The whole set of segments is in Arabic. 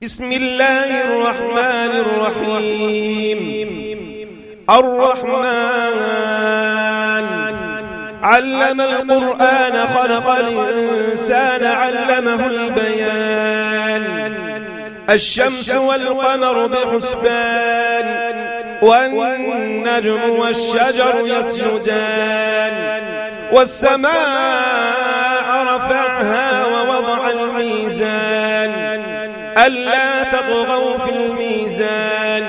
بسم الله الرحمن الرحيم. الرحمن علم القرآن خلق الإنسان علمه البيان. الشمس والقمر بحسبان والنجم والشجر يسجدان والسماء رفعها ووضع الميزان ألا تطغوا في الميزان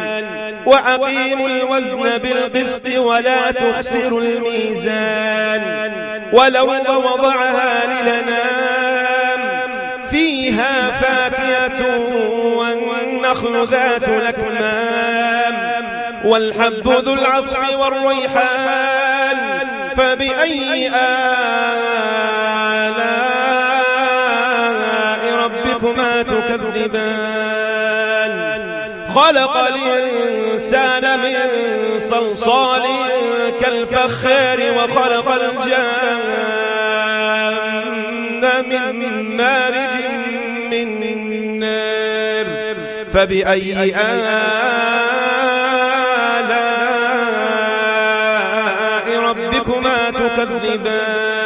وأقيموا الوزن بالقسط ولا تخسروا الميزان والأرض وضعها للأنام فيها فاكهة والنخل ذات الأكمام والحب ذو العصف والريحان فبأي آلاء ربكما تكذبان. خلق الإنسان من صلصال كالفخار وخلق الجان من مارج من نار فبأي آلاء ربكما تكذبان.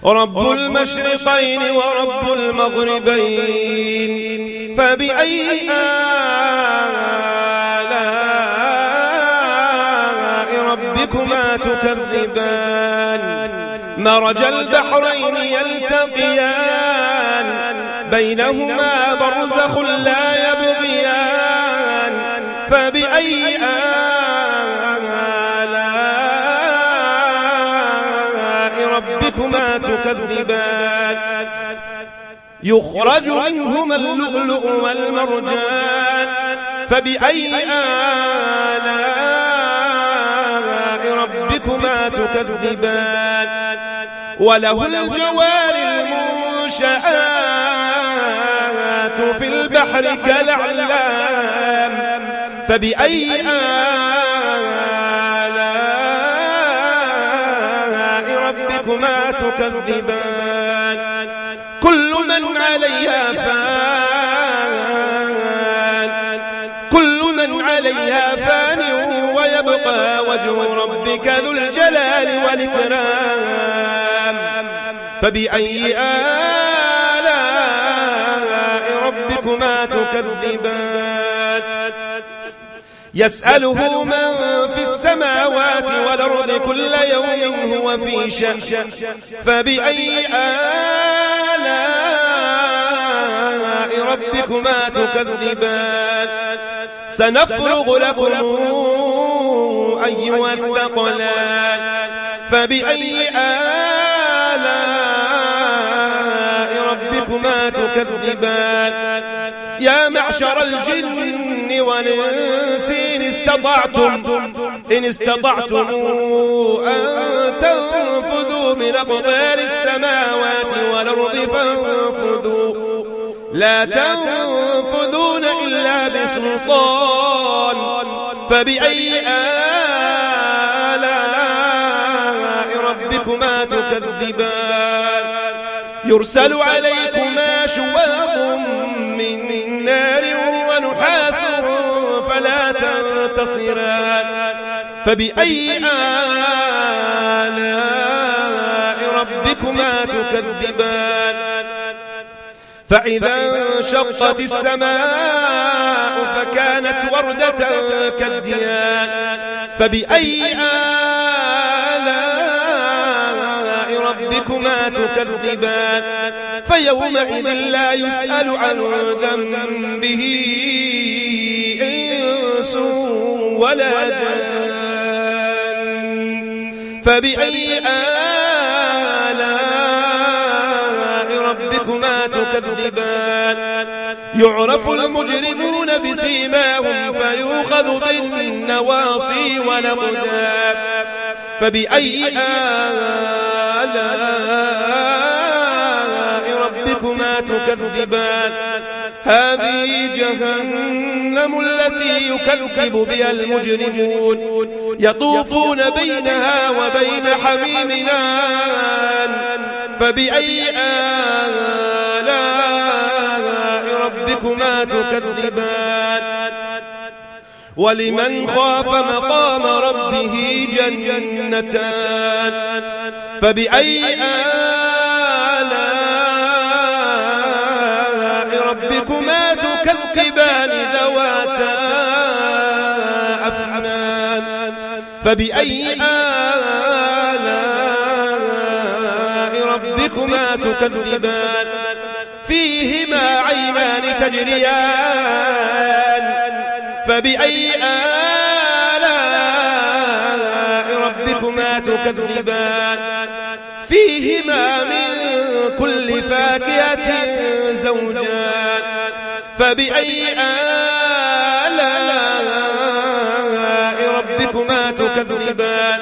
رب المشرقين ورب المغربين فبأي آلاء ربكما تكذبان. مرج البحرين يلتقيان بينهما برزخ لا يبغيان فبأي آلاء ربكما تكذبان. يخرج منهما اللؤلؤ والمرجان فبأي آلاء ربكما تكذبان. وله الجوار المنشآت في البحر كالأعلام فبأي آلاء ربكما تكذبان. كل من عليها فان ويبقى وجه ربك ذو الجلال والإكرام فبأي آلاء ربكما تكذبان. يسأله من في السماوات والأرض كل يوم هو في شأن فبأي آلاء ربكما تكذبان. سنفرغ لكم أيها الثقلان فبأي آلاء ربكما تكذبان. يا معشر الجن والإنس إن استطعتم أن تنفذوا من أقطار السماوات والأرض فانفذوا لا تنفذون إلا بسلطان فبأي آلاء ربكما تكذبان. يرسل عليكما شواظ من نار ونحاس فلا تنتصران فبأي آلاء ربكما تكذبان. فإذا انشقت السماء فكانت وردة كالدهان فبأي آلاء ربكما تكذبان. فيومئذ لا يسأل عن ذنبه إنس ولا جان فبأي آلاء ربكما تكذبان. يعرف المجرمون بسيماهم فيؤخذ بالنواصي والأقدام فبأي آلاء ربكما تكذبان. هذه جهنم التي يكذب بها المجرمون يطوفون بينها وبين حميم آن فبأي آلاء ربكما تكذبان ولمن خاف مقام ربه جنتان فبأي آلاء ربكما تكذبان ذواتا أفنان فبأي آلاء ربكما تكذبان فيهما عينان تجريان فبأي آلاء ربكما تكذبان فيهما من كل فاكهة زوجان فبأي آلاء ربكما تكذبان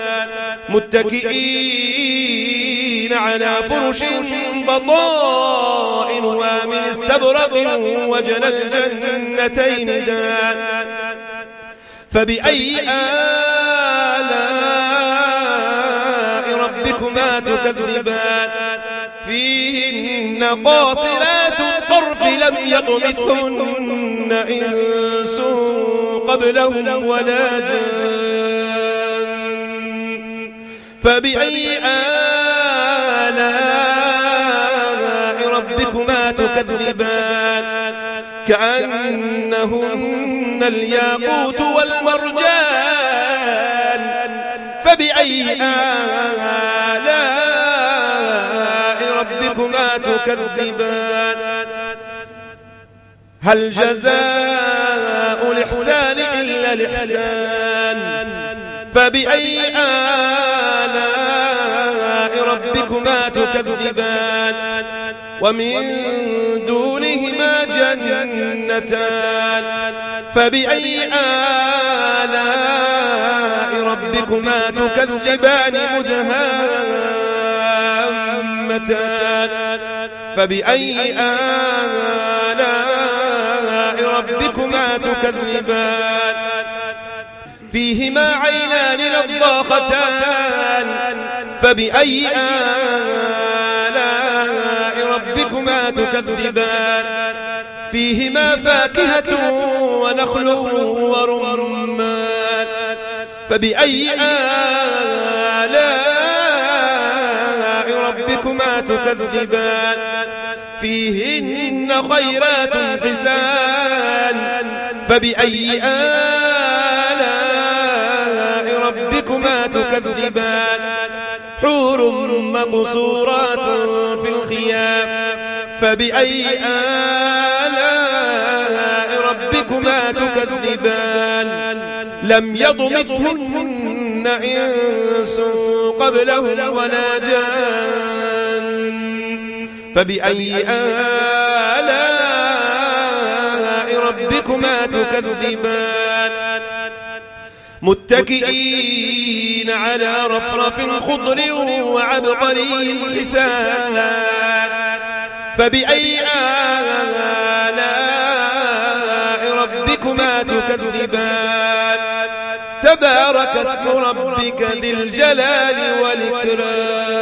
متكئين على فرش بطائنها من استبرق وجنى الجنتين دان فبأي آلاء ربكما تكذبان فيهن قاصرات الطرف لم يطمثهن إنس قبلهم ولا جان فبأي آلاء ربكما تكذبان كأنهن الياقوت والمرجان فبأي آلاء ربكما تكذبان هل جزاء الإحسان إلا الإحسان فبأي آلاء ربكما تكذبان ومن دونهما جنتان فبأي آلاء ربكما تكذبان مدهامتان فبأي آلاء ربكما تكذبان فيهما عينان نضاختان فبأي آلاء ربكما تكذبان فيهما فاكهة ونخل ورمان فبأي آلاء ربكما تكذبان فيهن خيرات حسان فبأي آلاء ربكما تكذبان حور مقصورات في الخيام فبأي آلاء ربكما تكذبان لم يطمثهن إنس قبلهم ولا جان فبأي آلاء ربكما تكذبان متكئين على رفرف خضر وعبقري حسان فبأي آلاء ربكما تكذبان تبارك اسم ربك ذي الجلال والإكرام